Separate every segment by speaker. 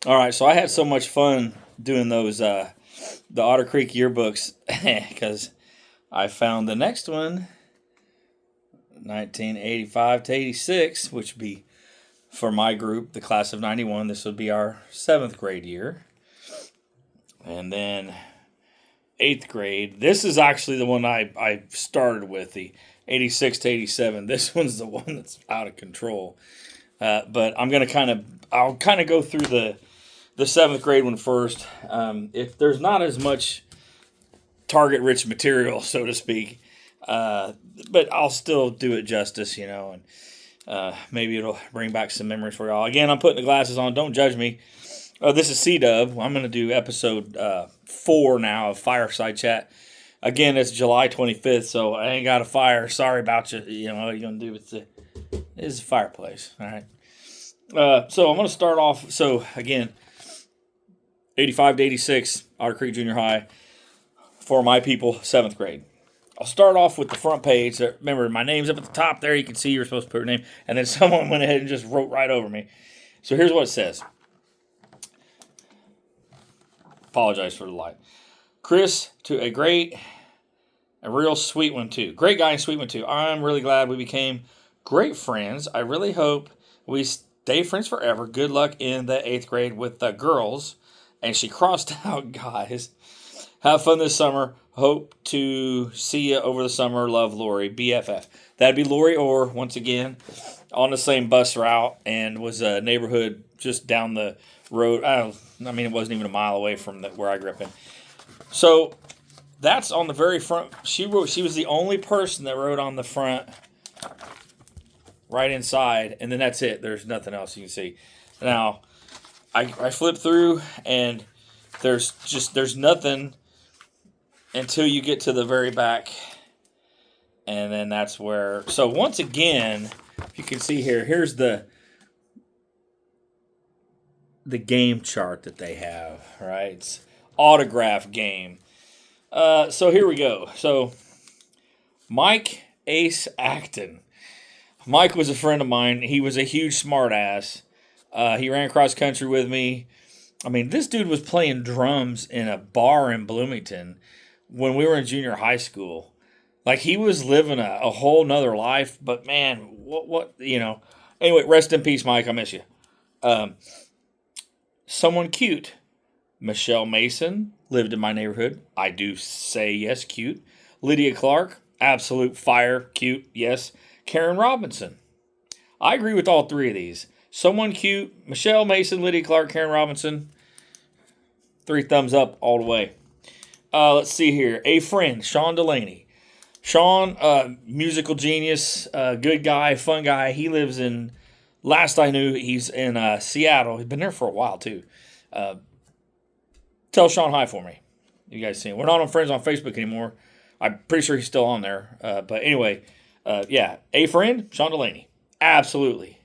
Speaker 1: All right, so I had so much fun doing those the Otter Creek yearbooks because I found the next one, 1985 to 86, which would be for my group, the class of 91. This would be our seventh grade year, and then eighth grade. This is actually the one I started with, the 86 to 87. This one's the one that's out of control. But I'll kind of go through the seventh grade one first. If there's not as much target rich material, so to speak, but I'll still do it justice, and maybe it'll bring back some memories for y'all. Again, I'm putting the glasses on. Don't judge me. This is C-Dub. I'm going to do episode 4 now of Fireside Chat. Again, it's July 25th, so I ain't got a fire. Sorry about you. What you going to do with it's a fireplace. All right. So I'm going to start off. So, again, 85 to 86, Otter Creek Jr High, for my people, 7th grade. I'll start off with the front page. Remember, my name's up at the top there. You can see you're supposed to put your name. And then someone went ahead and just wrote right over me. So here's what it says. Apologize for the light. Chris, to a real sweet one too. Great guy and sweet one too. I'm really glad we became great friends. I really hope we stay friends forever. Good luck in the 8th grade with the girls. And she crossed out, guys. Have fun this summer. Hope to see you over the summer. Love, Lori. BFF. That'd be Lori Orr, once again, on the same bus route, and was a neighborhood just down the road. It wasn't even a mile away from where I grew up in. So that's on the very front. She was the only person that wrote on the front, right inside, and then that's it. There's nothing else you can see. Now, I flip through, and there's nothing until you get to the very back, and then that's where. So once again, if you can see here, here's the game chart that they have. Right, it's autograph game. So here we go. So Mike Ace Acton. Mike was a friend of mine. He was a huge smart ass. He ran cross country with me. This dude was playing drums in a bar in Bloomington when we were in junior high school. Like, he was living a whole nother life. But man, what. Anyway, rest in peace, Mike. I miss you. Someone cute. Michelle Mason lived in my neighborhood. I do say yes, cute. Lydia Clark, absolute fire, cute, yes. Karen Robinson. I agree with all three of these. Someone cute, Michelle Mason, Lydia Clark, Karen Robinson. 3 thumbs up all the way. Let's see here. A friend, Sean Delaney. Sean, musical genius, good guy, fun guy. He lives in, last I knew, he's in Seattle. He's been there for a while, too. Tell Sean hi for me. You guys see him. We're not on friends on Facebook anymore. I'm pretty sure he's still on there. But anyway, a friend, Sean Delaney. Absolutely.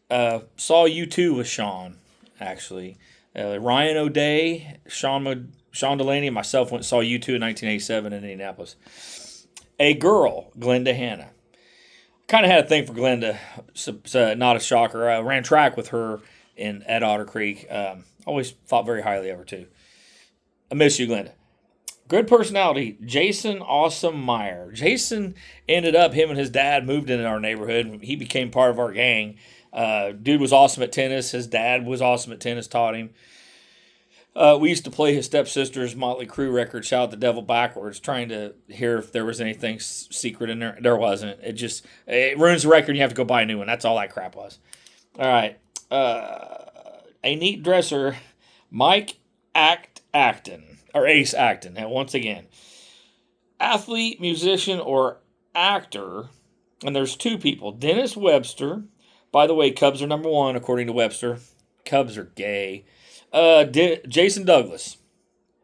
Speaker 1: Saw U2 with Sean, actually. Ryan O'Day, Sean Delaney, and myself went and saw U2 in 1987 in Indianapolis. A girl, Glenda Hanna. Kind of had a thing for Glenda. So, not a shocker. I ran track with her at Otter Creek. Always thought very highly of her, too. I miss you, Glenda. Good personality, Jason Awesome Meyer. Jason ended up, him and his dad moved into our neighborhood. He became part of our gang. Dude was awesome at tennis. His dad was awesome at tennis, taught him. We used to play his stepsister's Motley Crue record, Shout at the Devil Backwards, trying to hear if there was anything secret in there. There wasn't. It ruins the record and you have to go buy a new one. That's all that crap was. All right. A neat dresser, Mike Acton, or Ace Acton. And once again, athlete, musician, or actor. And there's 2 people. Dennis Webster. By the way, Cubs are number 1, according to Webster. Cubs are gay. Jason Douglas.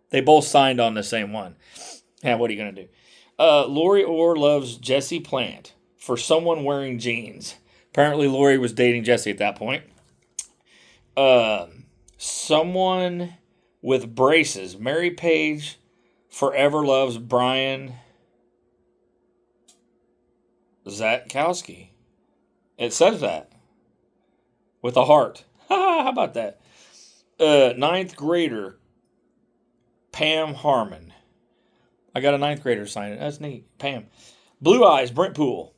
Speaker 1: They both signed on the same one. Yeah, what are you going to do? Lori Orr loves Jesse Plant for someone wearing jeans. Apparently, Lori was dating Jesse at that point. Someone with braces. Mary Page forever loves Brian Zatkowski. It says that. With a heart. How about that? Ninth grader, Pam Harmon. I got a ninth grader sign it. That's neat. Pam. Blue Eyes, Brent Poole.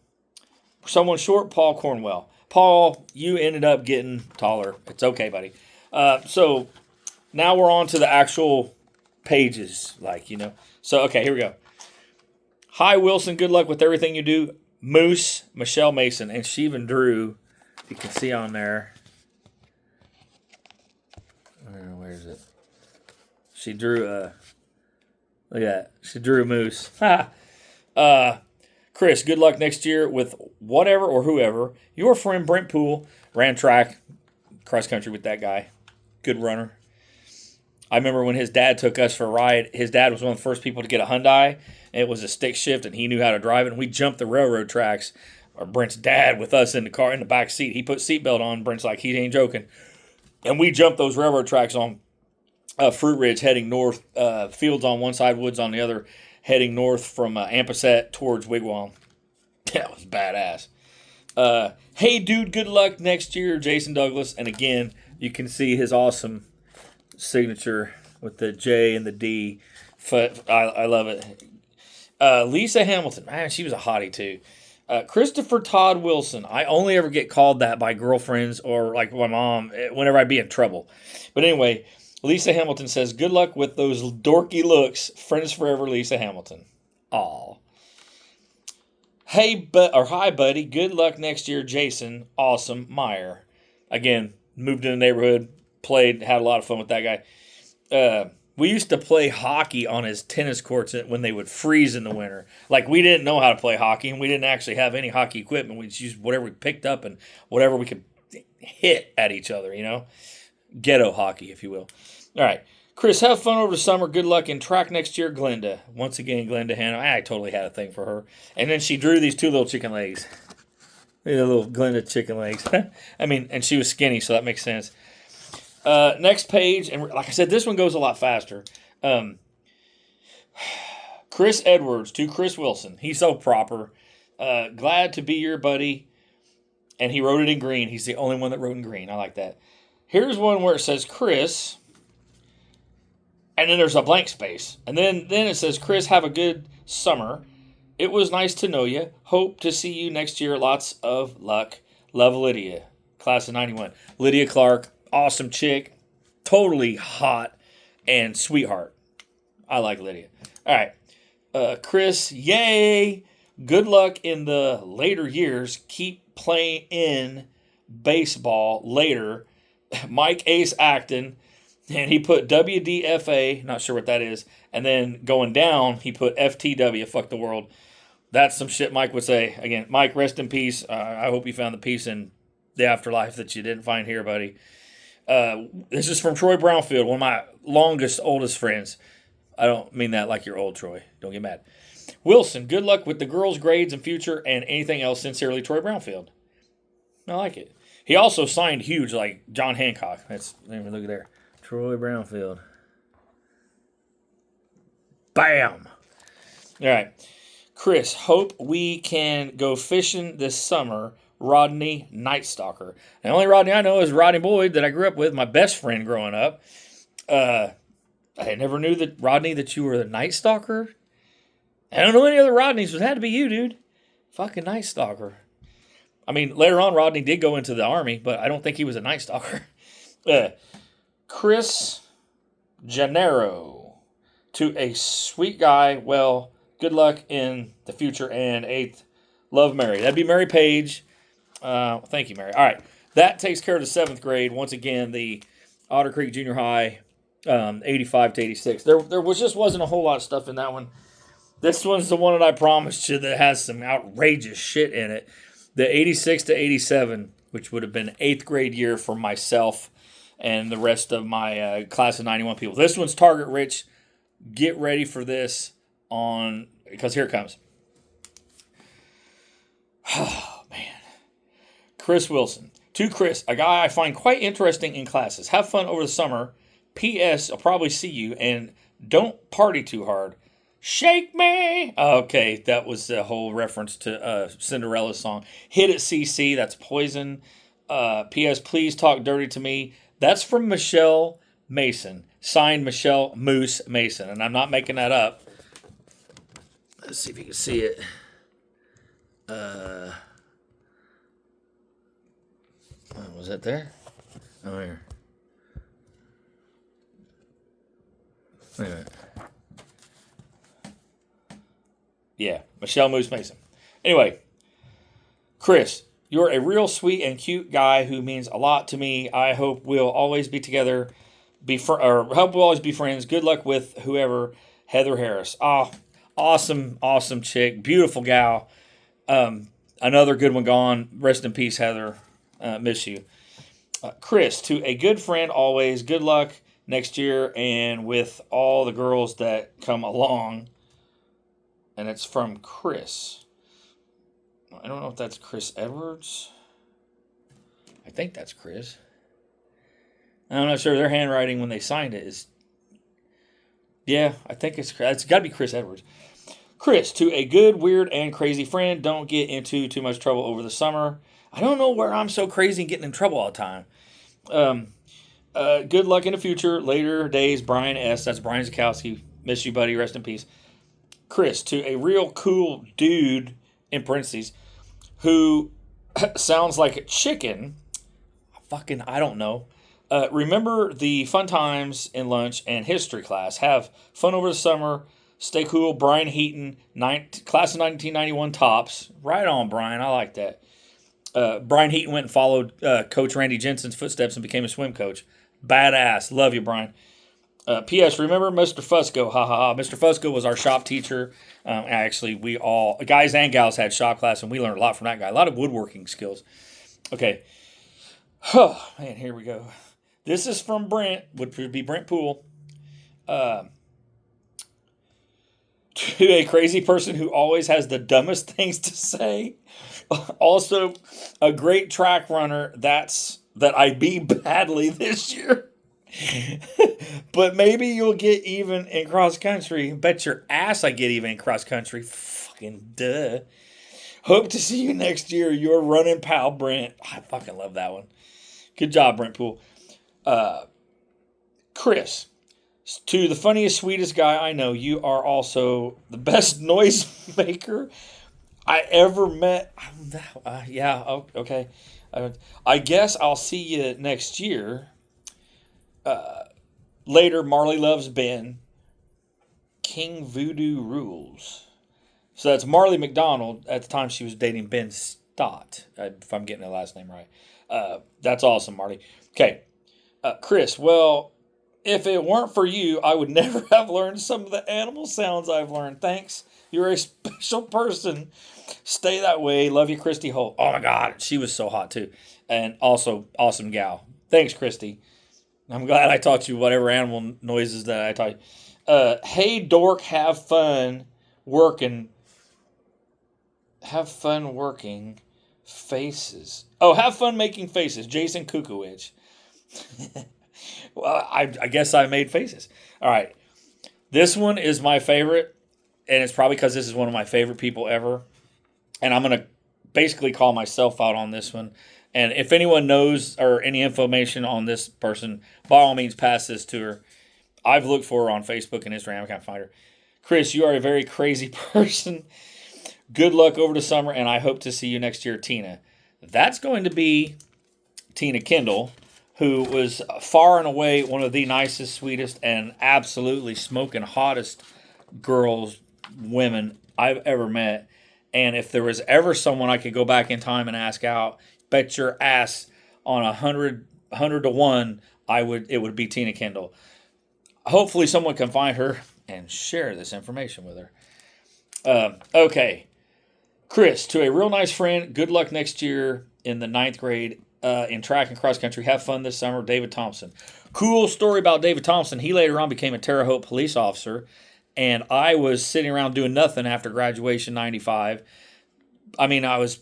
Speaker 1: Someone short, Paul Cornwell. Paul, you ended up getting taller. It's okay, buddy. So now we're on to the actual pages, So, okay, here we go. Hi, Wilson. Good luck with everything you do. Moose, Michelle Mason. And she even drew, you can see on there. Where is it? She drew look at that. She drew a moose. Chris, good luck next year with whatever or whoever. Your friend Brent Poole ran track, cross country with that guy. Good runner. I remember when his dad took us for a ride. His dad was one of the first people to get a Hyundai. And it was a stick shift, and he knew how to drive it. And we jumped the railroad tracks. Or Brent's dad with us in the car in the back seat. He put seatbelt on. Brent's like, he ain't joking. And we jumped those railroad tracks on Fruit Ridge heading north. Fields on one side, woods on the other, heading north from Ampersett towards Wigwam. That was badass. Hey, dude, good luck next year, Jason Douglas. And again, you can see his awesome signature with the J and the D. I love it. Lisa Hamilton. Man, she was a hottie, too. Christopher Todd Wilson. I only ever get called that by girlfriends or like my mom whenever I'd be in trouble. But anyway, Lisa Hamilton says, good luck with those dorky looks. Friends forever, Lisa Hamilton. Aw. Hey, hi, buddy. Good luck next year, Jason. Awesome. Meyer. Again, moved in the neighborhood, played, had a lot of fun with that guy. We used to play hockey on his tennis courts when they would freeze in the winter. Like, we didn't know how to play hockey, and we didn't actually have any hockey equipment. We just used whatever we picked up and whatever we could hit at each other, Ghetto hockey, if you will. All right. Chris, have fun over the summer. Good luck in track next year, Glenda. Once again, Glenda Hanna. I totally had a thing for her. And then she drew these two little chicken legs. The little Glenda chicken legs. And she was skinny, so that makes sense. Next page, and like I said, this one goes a lot faster. Chris Edwards to Chris Wilson. He's so proper. Glad to be your buddy. And he wrote it in green. He's the only one that wrote in green. I like that. Here's one where it says Chris, and then there's a blank space. And then it says, Chris, have a good summer. It was nice to know you. Hope to see you next year. Lots of luck. Love, Lydia. Class of 91. Lydia Clark. Awesome chick, totally hot, and sweetheart. I like Lydia. All right. Chris, yay. Good luck in the later years. Keep playing in baseball later. Mike Ace Acton, and he put WDFA, not sure what that is, and then going down, he put FTW, fuck the world. That's some shit Mike would say. Again, Mike, rest in peace. I hope you found the peace in the afterlife that you didn't find here, buddy. This is from Troy Brownfield, one of my longest, oldest friends. I don't mean that like you're old, Troy. Don't get mad. Wilson, good luck with the girls' grades and future and anything else. Sincerely, Troy Brownfield. I like it. He also signed huge, like John Hancock. Look at there. Troy Brownfield. Bam. All right. Chris, hope we can go fishing this summer. Rodney Night Stalker. The only Rodney I know is Rodney Boyd that I grew up with, my best friend growing up. I never knew that, Rodney, that you were the Night Stalker. I don't know any other Rodneys, but it had to be you, dude. Fucking Night Stalker. Later on, Rodney did go into the Army, but I don't think he was a Night Stalker. Chris Gennaro. To a sweet guy, well, good luck in the future. And 8th, love Mary. That'd be Mary Page. Thank you, Mary. All right. That takes care of the 7th grade. Once again, the Otter Creek Jr High, 85 to 86. There wasn't a whole lot of stuff in that one. This one's the one that I promised you that has some outrageous shit in it. The 86 to 87, which would have been 8th grade year for myself and the rest of my class of 91 people. This one's target rich. Get ready for this because here it comes. Oh, man. Chris Wilson. To Chris, a guy I find quite interesting in classes. Have fun over the summer. P.S. I'll probably see you. And don't party too hard. Shake me. Okay, that was the whole reference to Cinderella's song. Hit it, CC. That's Poison. P.S. Please talk dirty to me. That's from Michelle Mason. Signed, Michelle Moose Mason. And I'm not making that up. Let's see if you can see it. Was that there? Oh, here. Wait a minute. Yeah, Michelle Moose Mason. Anyway, Chris, you're a real sweet and cute guy who means a lot to me. I hope we'll always be together, hope we'll always be friends. Good luck with whoever, Heather Harris. Oh, awesome chick, beautiful gal. Another good one gone. Rest in peace, Heather. Miss you. Chris, to a good friend always. Good luck next year and with all the girls that come along. And it's from Chris. I don't know if that's Chris Edwards. I think that's Chris. I'm not sure. Their handwriting when they signed it is... Yeah, I think it's got to be Chris Edwards. Chris, to a good, weird, and crazy friend, don't get into too much trouble over the summer. I don't know where I'm so crazy and getting in trouble all the time. Good luck in the future. Later days, Brian S. That's Brian Zakowski. Miss you, buddy. Rest in peace. Chris, to a real cool dude, in parentheses, who sounds like a chicken. I don't know. Remember the fun times in lunch and history class. Have fun over the summer. Stay cool. Brian Heaton, class of 1991 tops. Right on, Brian. I like that. Brian Heaton went and followed Coach Randy Jensen's footsteps and became a swim coach. Badass. Love you, Brian. P.S. Remember Mr. Fusco? Ha ha ha. Mr. Fusco was our shop teacher. Actually, we all, guys and gals, had shop class, and we learned a lot from that guy. A lot of woodworking skills. Okay. Oh, man, here we go. This is from Brent. Would be Brent Poole. To a crazy person who always has the dumbest things to say. Also, a great track runner that I beat badly this year. But maybe you'll get even in cross country. Bet your ass I get even in cross country. Fucking duh. Hope to see you next year. Your running pal, Brent. I fucking love that one. Good job, Brent Poole. Chris, to the funniest, sweetest guy I know, you are also the best noise maker I ever met. Yeah, okay. I guess I'll see you next year. Later, Marley loves Ben. King Voodoo rules. So that's Marley McDonald. At the time, she was dating Ben Stott, if I'm getting the last name right. That's awesome, Marley. Okay. Chris, well, if it weren't for you, I would never have learned some of the animal sounds I've learned. Thanks. You're a special person. Stay that way. Love you, Christy Holt. Oh, my God. She was so hot, too. And also, awesome gal. Thanks, Christy. I'm glad I taught you whatever animal noises that I taught you. Hey, dork, have fun working. Have fun working faces. Oh, have fun making faces. Jason Kukowicz. Well, I guess I made faces. All right. This one is my favorite, and it's probably because this is one of my favorite people ever. And I'm going to basically call myself out on this one. And if anyone knows or any information on this person, by all means, pass this to her. I've looked for her on Facebook and Instagram. I can't find her. Chris, you are a very crazy person. Good luck over the summer, and I hope to see you next year, Tina. That's going to be Tina Kendall, who was far and away one of the nicest, sweetest, and absolutely smoking hottest women I've ever met. And if there was ever someone I could go back in time and ask out, bet your ass on 100 to 1, it would be Tina Kendall. Hopefully someone can find her and share this information with her. Okay. Chris, to a real nice friend, good luck next year in the 9th grade in track and cross country. Have fun this summer. David Thompson. Cool story about David Thompson. He later on became a Terre Haute police officer, and I was sitting around doing nothing after graduation 95. I mean, I was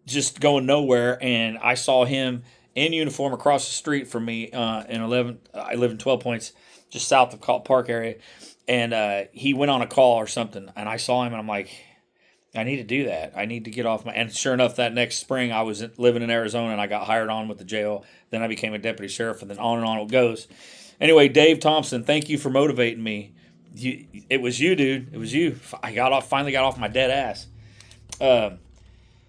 Speaker 1: just going nowhere, and I saw him in uniform across the street from me I live in 12 Points, just south of Park area, and he went on a call or something, and I saw him, and I'm like, I need to do that. I need to get off my. And sure enough, that next spring, I was living in Arizona and I got hired on with the jail. Then I became a deputy sheriff, and then on and on it goes. Anyway, Dave Thompson, thank you for motivating me. It was you, dude. It was you. I finally got off my dead ass.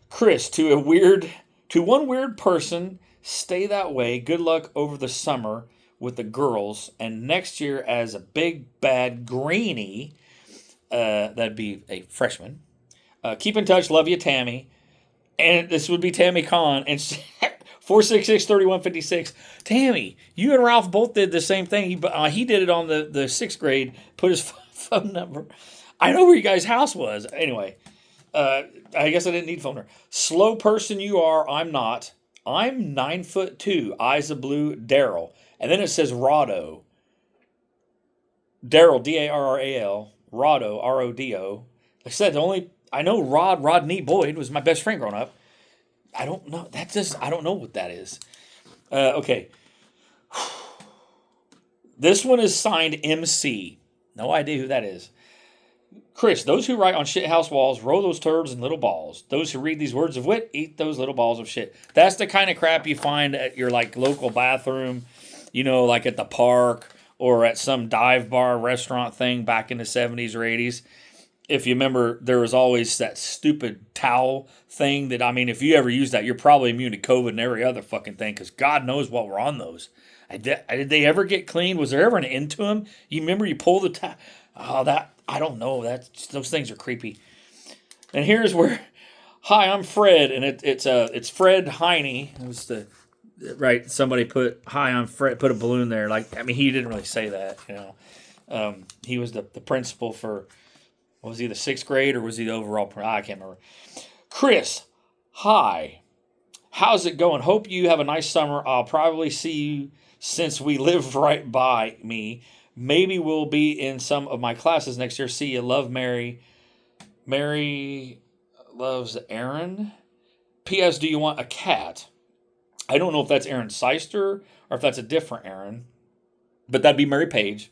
Speaker 1: Chris, to one weird person, stay that way. Good luck over the summer with the girls, and next year as a big bad greenie. That'd be a freshman. Keep in touch. Love you, Tammy. And this would be Tammy Kahn. And 466-3156. Tammy, you and Ralph both did the same thing. He did it on the sixth grade. Put his phone number. I know where you guys' house was. Anyway, I guess I didn't need phone number. Slow person you are. I'm not. I'm 9'2", eyes of blue, Daryl. And then it says Rado. Daryl, Darral. Rado, Rodo. Like I said, I know Rodney Boyd was my best friend growing up. I don't know. I don't know what that is. Okay. This one is signed MC. No idea who that is. Chris, those who write on shithouse walls roll those turds in little balls. Those who read these words of wit eat those little balls of shit. That's the kind of crap you find at your like local bathroom, like at the park or at some dive bar restaurant thing back in the 70s or 80s. If you remember, there was always that stupid towel thing that, if you ever use that, you're probably immune to COVID and every other fucking thing because God knows what were on those. Did they ever get cleaned? Was there ever an end to them? You remember you pull the towel? Oh, I don't know. Those things are creepy. And here's where, hi, I'm Fred, and it's Fred Heine. It was right. Somebody put, hi, I'm Fred. Put a balloon there. He didn't really say that. He was the principal for. Was he the sixth grade or was he the overall? I can't remember. Chris, hi. How's it going? Hope you have a nice summer. I'll probably see you since we live right by me. Maybe we'll be in some of my classes next year. See you. Love, Mary. Mary loves Aaron. P.S. Do you want a cat? I don't know if that's Aaron Seister or if that's a different Aaron. But that'd be Mary Page.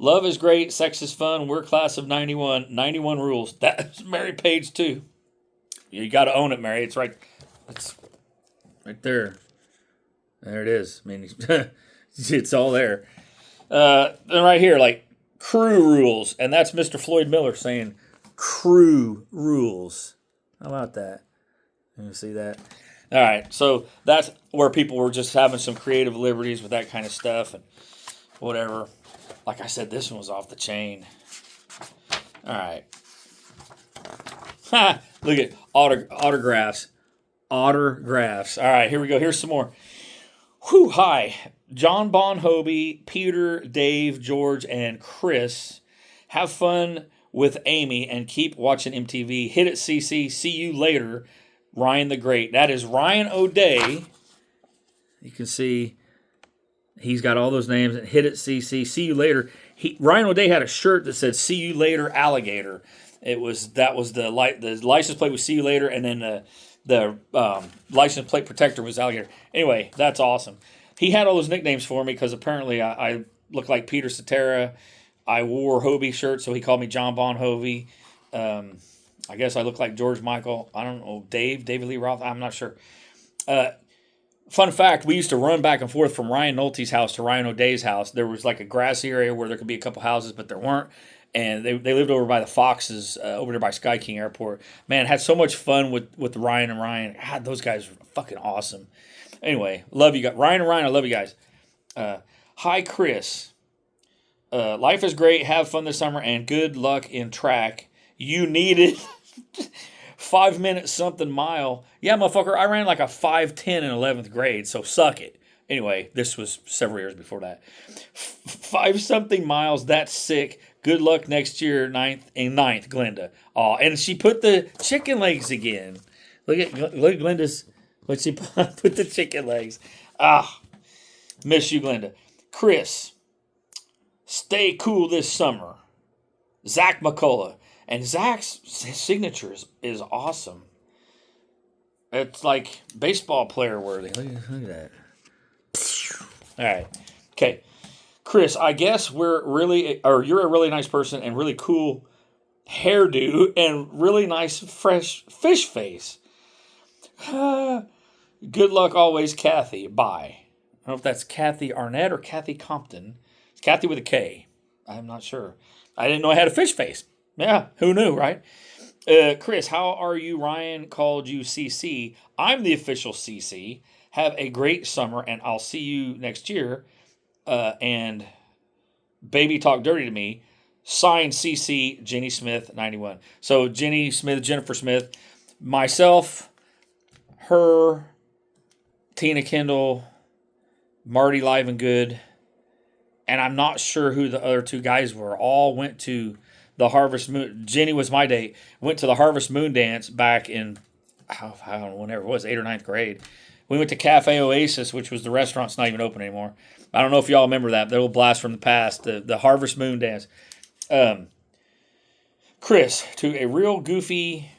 Speaker 1: Love is great. Sex is fun. We're class of 91. 91 rules. That's Mary Page, too. You got to own it, Mary. It's right there. There it is. It's all there. And right here, crew rules. And that's Mr. Floyd Miller saying crew rules. How about that? You see that? All right. So that's where people were just having some creative liberties with that kind of stuff and whatever. Like I said, this one was off the chain. All right. Look at autographs. Autographs. All right, here we go. Here's some more. Whew, hi. John Bon Hobie, Peter, Dave, George, and Chris. Have fun with Amy and keep watching MTV. Hit it, CC. See you later, Ryan the Great. That is Ryan O'Day. You can see... He's got all those names. And hit it, CC. See you later. Ryan O'Day had a shirt that said "See you later, alligator." That was the license plate was "See you later," and then the license plate protector was alligator. Anyway, that's awesome. He had all those nicknames for me because apparently I look like Peter Cetera. I wore Hobie shirts, so he called me John Bon Hobie. I guess I look like George Michael. I don't know, David Lee Roth. I'm not sure. Fun fact, we used to run back and forth from Ryan Nolte's house to Ryan O'Day's house. There was like a grassy area where there could be a couple houses, but there weren't. And they lived over by the Foxes, over there by Sky King Airport. Man, had so much fun with Ryan and Ryan. God, those guys were fucking awesome. Anyway, love you guys. Ryan and Ryan, I love you guys. Hi, Chris. Life is great. Have fun this summer and good luck in track. You need it. 5 minutes something mile. Yeah, motherfucker, I ran like a 5:10 in 11th grade, so suck it. Anyway, this was several years before that. 5 something miles, that's sick. Good luck next year, ninth, Glenda. Oh, and she put the chicken legs again. Look at Glenda's, what she put the chicken legs. Miss you, Glenda. Chris, stay cool this summer. Zach McCullough. And Zach's signature is awesome. It's like baseball player worthy. Look at that. All right. Okay. Chris, I guess you're a really nice person and really cool hairdo and really nice fresh fish face. Good luck always, Kathy. Bye. I don't know if that's Kathy Arnett or Kathy Compton. It's Kathy with a K. I'm not sure. I didn't know I had a fish face. Yeah, who knew, right? Chris, how are you? Ryan called you CC. I'm the official CC. Have a great summer, and I'll see you next year. And baby talk dirty to me. Signed CC, Jenny Smith, 91. So Jenny Smith, Jennifer Smith, myself, her, Tina Kendall, Marty Live and Good, and I'm not sure who the other two guys were. All went to the Harvest Moon. Jenny was my date. Went to the Harvest Moon dance back in, I don't know, whenever it was, 8th or 9th grade. We went to Cafe Oasis, which was the restaurant's not even open anymore. I don't know if y'all remember that. The old blast from the past, the Harvest Moon dance. Chris, to a real goofy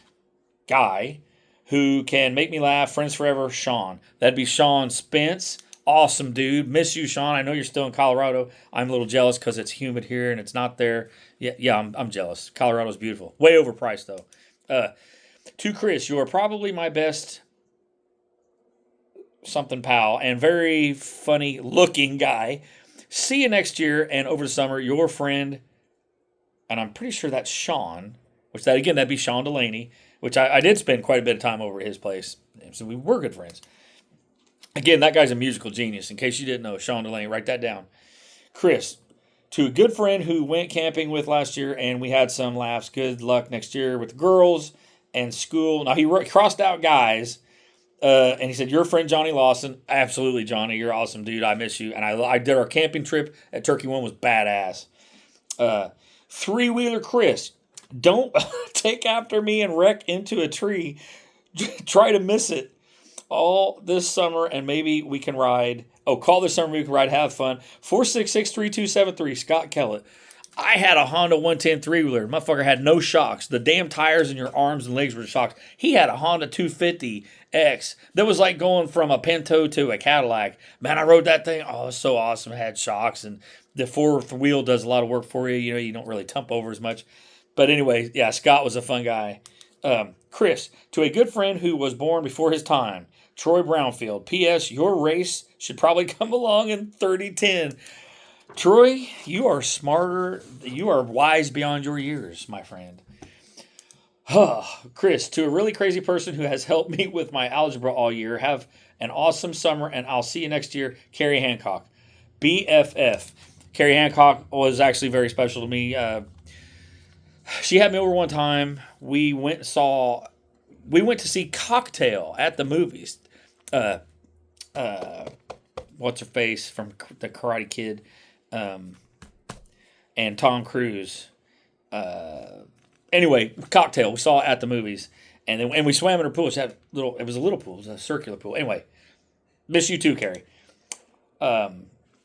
Speaker 1: guy who can make me laugh, friends forever, Sean. That'd be Sean Spence. Awesome dude. Miss you, Sean. I know you're still in Colorado. I'm a little jealous because it's humid here and it's not there. Yeah, I'm jealous. Colorado's beautiful. Way overpriced, though. To Chris, you are probably my best something pal and very funny looking guy. See you next year and over the summer, your friend, and I'm pretty sure that's Sean, that'd be Sean Delaney, which I did spend quite a bit of time over at his place. So we were good friends. Again, that guy's a musical genius. In case you didn't know, Sean Delaney, write that down. Chris, to a good friend who went camping with last year, and we had some laughs. Good luck next year with the girls and school. Now, he crossed out guys, and he said, your friend Johnny Lawson. Absolutely, Johnny. You're awesome, dude. I miss you. And I did our camping trip at Turkey One was badass. Three-wheeler Chris, don't take after me and wreck into a tree. Try to miss it all this summer, and maybe we can ride. Oh, call this summer, we can ride. Have fun. 466-3273, Scott Kellett. I had a Honda 110 three-wheeler. Motherfucker had no shocks. The damn tires in your arms and legs were shocks. He had a Honda 250X. That was like going from a Pinto to a Cadillac. Man, I rode that thing. Oh, it was so awesome. It had shocks, and the fourth wheel does a lot of work for you. You know, you don't really tump over as much. But anyway, yeah, Scott was a fun guy. Chris, to a good friend who was born before his time, Troy Brownfield. P.S. Your race should probably come along in 3010. Troy, you are smarter. You are wise beyond your years, my friend. Chris, to a really crazy person who has helped me with my algebra all year, have an awesome summer, and I'll see you next year. Carrie Hancock. BFF. Carrie Hancock was actually very special to me. She had me over one time. We went to see Cocktail at the movies. What's her face from the Karate Kid, and Tom Cruise. Anyway, Cocktail we saw it at the movies, and we swam in her pool. It was a little pool, it was a circular pool. Anyway, miss you too, Carrie.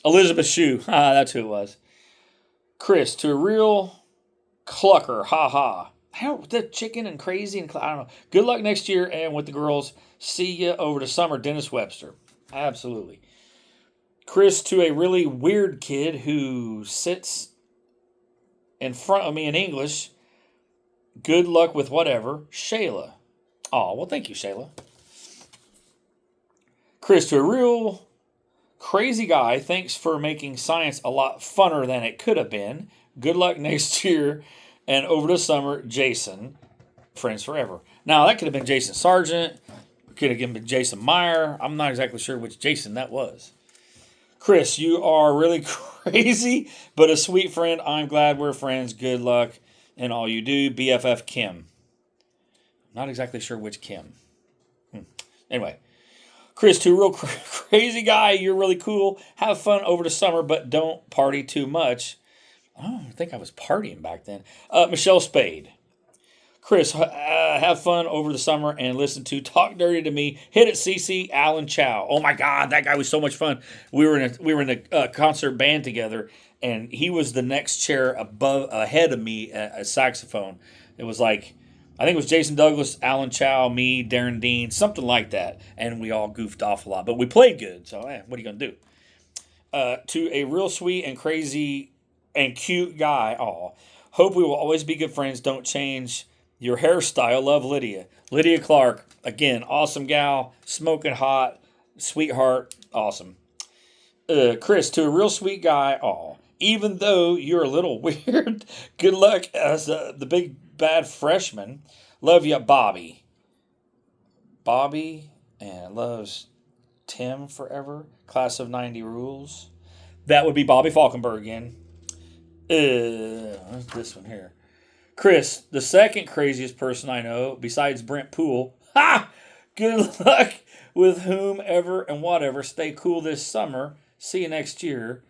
Speaker 1: Elizabeth Shue, that's who it was. Chris, to a real clucker, ha. How the chicken and crazy and I don't know. Good luck next year and with the girls. See you over the summer, Dennis Webster. Absolutely. Chris, to a really weird kid who sits in front of me in English. Good luck with whatever, Shayla. Oh, well, thank you, Shayla. Chris, to a real crazy guy, thanks for making science a lot funner than it could have been. Good luck next year. And over the summer, Jason, friends forever. Now, that could have been Jason Sargent. Could have been Jason Meyer. I'm not exactly sure which Jason that was. Chris, you are really crazy, but a sweet friend. I'm glad we're friends. Good luck in all you do. BFF Kim. Not exactly sure which Kim. Anyway. Chris, to a real crazy guy. You're really cool. Have fun over the summer, but don't party too much. I don't think I was partying back then. Michelle Spade. Chris, have fun over the summer and listen to Talk Dirty to Me. Hit it, CC Alan Chow. Oh my God, that guy was so much fun. We were in a concert band together, and he was the next chair ahead of me at a saxophone. It was like, I think it was Jason Douglas, Alan Chow, me, Darren Dean, something like that. And we all goofed off a lot, but we played good. So, what are you gonna do? To a real sweet and crazy and cute guy. Hope we will always be good friends. Don't change your hairstyle. Love, Lydia. Lydia Clark. Again, awesome gal. Smoking hot. Sweetheart. Awesome. Chris, to a real sweet guy. Aw. Even though you're a little weird, good luck as the big bad freshman. Love you, Bobby. Bobby and loves Tim forever. Class of 90 rules. That would be Bobby Falkenberg again. What's this one here? Chris, the second craziest person I know, besides Brent Poole. Ha! Good luck with whomever and whatever. Stay cool this summer. See you next year.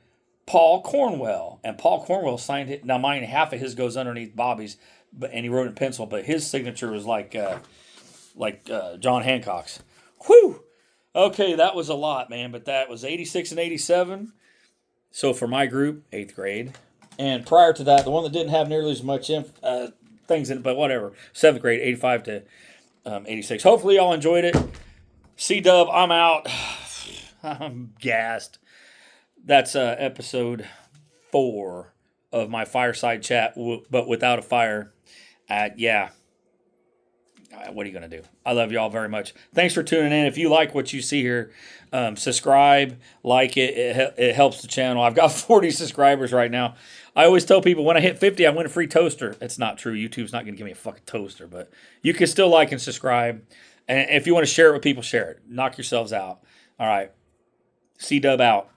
Speaker 1: Paul Cornwell. And Paul Cornwell signed it. Now, mine, half of his goes underneath Bobby's, and he wrote in pencil, but his signature was like John Hancock's. Whew! Okay, that was a lot, man, but that was 86 and 87. So for my group, 8th grade. And prior to that, the one that didn't have nearly as much things in it, but whatever, 7th grade, 85 to 86. Hopefully y'all enjoyed it. C-Dub, I'm out. I'm gassed. That's episode 4 of my Fireside Chat, but without a fire. Yeah. What are you going to do? I love y'all very much. Thanks for tuning in. If you like what you see here, subscribe, like it. It helps the channel. I've got 40 subscribers right now. I always tell people when I hit 50, I win a free toaster. It's not true. YouTube's not going to give me a fucking toaster, but you can still like and subscribe. And if you want to share it with people, share it. Knock yourselves out. All right. C-Dub out.